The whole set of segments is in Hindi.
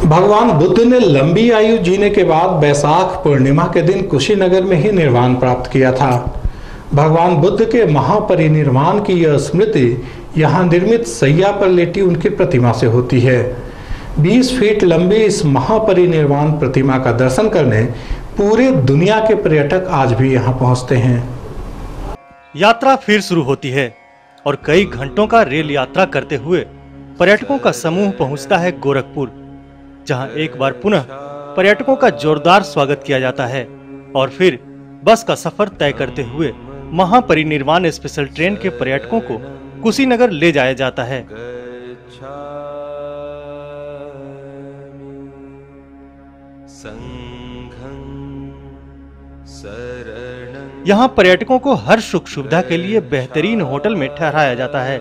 भगवान बुद्ध ने लंबी आयु जीने के बाद बैसाख पूर्णिमा के दिन कुशीनगर में ही निर्वाण प्राप्त किया था। भगवान बुद्ध के महापरिनिर्वाण की यह स्मृति यहाँ निर्मित सैया पर लेटी उनकी प्रतिमा से होती है। 20 फीट लंबी इस महापरिनिर्वाण प्रतिमा का दर्शन करने पूरे दुनिया के पर्यटक आज भी यहाँ पहुँचते हैं। यात्रा फिर शुरू होती है और कई घंटों का रेल यात्रा करते हुए पर्यटकों का समूह पहुंचता है गोरखपुर, जहां एक बार पुनः पर्यटकों का जोरदार स्वागत किया जाता है और फिर बस का सफर तय करते हुए महापरिनिर्वाण स्पेशल ट्रेन के पर्यटकों को कुशीनगर ले जाया जाता है। यहाँ पर्यटकों को हर सुख सुविधा के लिए बेहतरीन होटल में ठहराया जाता है।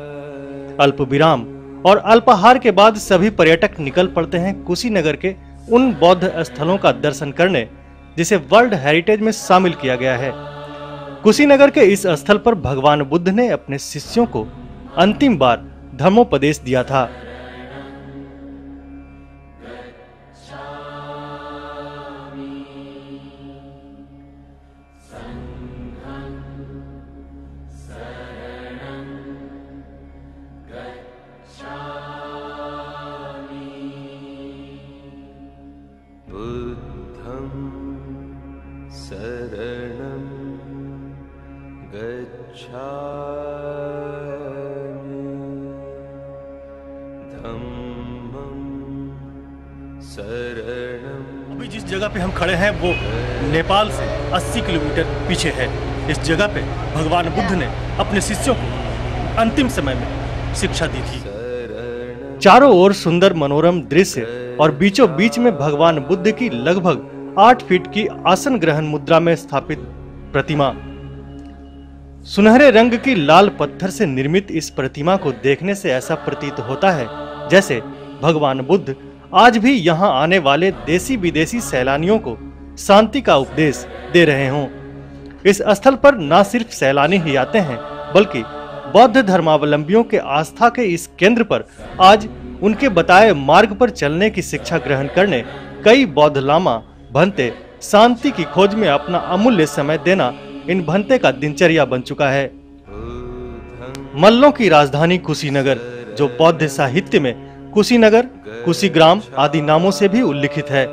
अल्प विराम और अल्पाहार के बाद सभी पर्यटक निकल पड़ते हैं कुशीनगर के उन बौद्ध स्थलों का दर्शन करने जिसे वर्ल्ड हेरिटेज में शामिल किया गया है। कुशीनगर के इस स्थल पर भगवान बुद्ध ने अपने शिष्यों को अंतिम बार धर्मोपदेश दिया था। शरणं गच्छामि धम्मं शरणं। अभी जिस जगह पे हम खड़े हैं वो नेपाल से 80 किलोमीटर पीछे है। इस जगह पे भगवान बुद्ध ने अपने शिष्यों को अंतिम समय में शिक्षा दी थी। चारों ओर सुंदर मनोरम दृश्य और बीचों बीच में भगवान बुद्ध की लगभग 8 फीट की आसन ग्रहण मुद्रा में स्थापित प्रतिमा। सुनहरे रंग की लाल पत्थर से निर्मित इस प्रतिमा को देखने से ऐसा प्रतीत होता है जैसे भगवान बुद्ध आज भी यहाँ आने वाले देसी विदेशी सैलानियों को शांति का उपदेश दे रहे हों। इस स्थल पर न सिर्फ सैलानी ही आते हैं बल्कि बौद्ध धर्मावलंबियों के आस्था के इस केंद्र पर आज उनके बताए मार्ग पर चलने की शिक्षा ग्रहण करने कई बौद्ध लामा भंते शांति की खोज में अपना अमूल्य समय देना इन भंते का दिनचर्या बन चुका है। मल्लों की राजधानी कुशीनगर, जो बौद्ध साहित्य में कुशीनगर, कुशीग्राम आदि नामों से भी उल्लिखित है,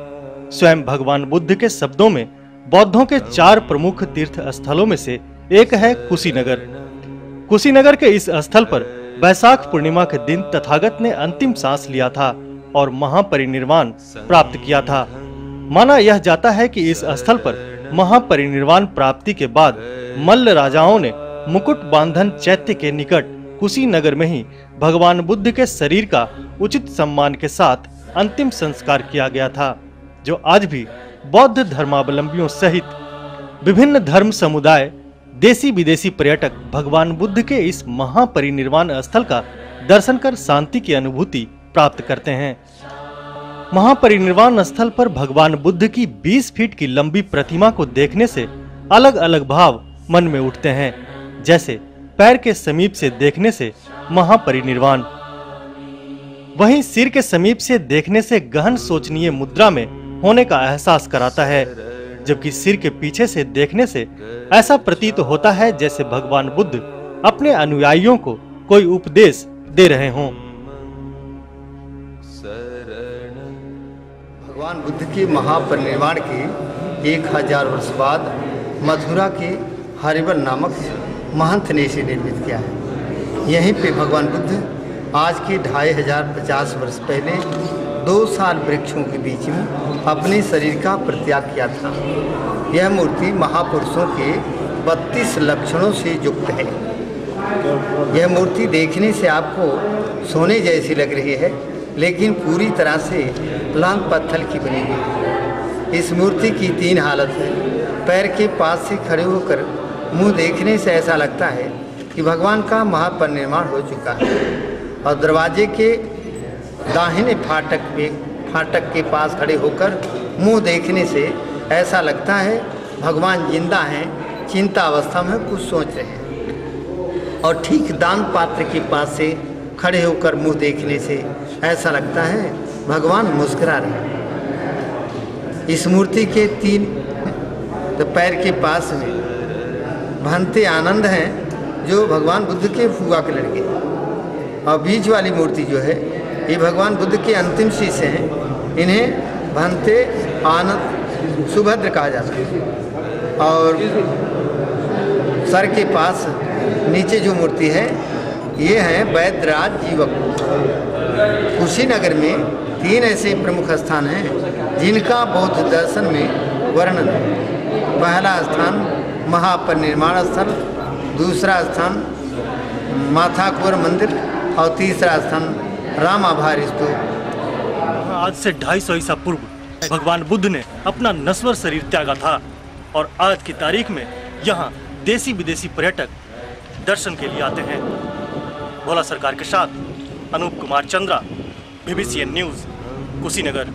स्वयं भगवान बुद्ध के शब्दों में बौद्धों के 4 प्रमुख तीर्थ स्थलों में से एक है कुशीनगर। कुशीनगर के इस स्थल पर बैसाख पूर्णिमा के दिन तथागत ने अंतिम सांस लिया था और महापरिनिर्वाण प्राप्त किया था। माना यह जाता है कि इस स्थल पर महापरिनिर्वाण प्राप्ति के बाद मल्ल राजाओं ने मुकुट बांधन चैत्य के निकट कुशीनगर में ही भगवान बुद्ध के शरीर का उचित सम्मान के साथ अंतिम संस्कार किया गया था, जो आज भी बौद्ध धर्मावलंबियों सहित विभिन्न धर्म समुदाय, देसी विदेशी पर्यटक भगवान बुद्ध के इस महापरिनिर्वाण स्थल का दर्शन कर शांति की अनुभूति प्राप्त करते हैं। महापरिनिर्वाण स्थल पर भगवान बुद्ध की 20 फीट की लंबी प्रतिमा को देखने से अलग अलग भाव मन में उठते हैं, जैसे पैर के समीप से देखने से महापरिनिर्वाण, वहीं सिर के समीप से देखने से गहन सोचनीय मुद्रा में होने का एहसास कराता है, जबकि सिर के पीछे से देखने से ऐसा प्रतीत होता है जैसे भगवान बुद्ध अपने अनुयायियों को कोई उपदेश दे रहे हों। भगवान बुद्ध के महापरिनिर्वाण के 1000 वर्ष बाद मथुरा के हरिवन नामक महंत ने इसे निर्मित किया है। यहीं पे भगवान बुद्ध आज के 2550 वर्ष पहले 2 साल वृक्षों के बीच में अपने शरीर का परित्याग किया था। यह मूर्ति महापुरुषों के 32 लक्षणों से युक्त है। यह मूर्ति देखने से आपको सोने जैसी लग रही है, लेकिन पूरी तरह से लांग पत्थर की बनी है। इस मूर्ति की 3 हालत है। पैर के पास से खड़े होकर मुंह देखने से ऐसा लगता है कि भगवान का महापरिनिर्वाण हो चुका है, और दरवाजे के दाहिने फाटक के पास खड़े होकर मुंह देखने से ऐसा लगता है भगवान जिंदा हैं, चिंता अवस्था में कुछ सोच रहे हैं। और ठीक दान पात्र के पास से खड़े होकर मुंह देखने से ऐसा लगता है भगवान मुस्कुरा रहे हैं। इस मूर्ति के 3 पैर के पास में भंते आनंद हैं, जो भगवान बुद्ध के फुआ के लड़के, और बीच वाली मूर्ति जो है ये भगवान बुद्ध के अंतिम शिष्य हैं। इन्हें भंते आनंद सुभद्र कहा जाता है। और सर के पास नीचे जो मूर्ति है ये है वैद्यराज जीवक। कुशीनगर में 3 ऐसे प्रमुख स्थान हैं जिनका बौद्ध दर्शन में वर्णन है। पहला स्थान महापरिनिर्वाण स्थल, दूसरा स्थान माथाकुर मंदिर और तीसरा स्थान रामाभार स्तूप। आज से 250 ईसा पूर्व भगवान बुद्ध ने अपना नश्वर शरीर त्यागा था और आज की तारीख में यहाँ देसी विदेशी पर्यटक दर्शन के लिए आते हैं। भोला सरकार के साथ अनूप कुमार चंद्रा, BBC न्यूज़, कुशीनगर।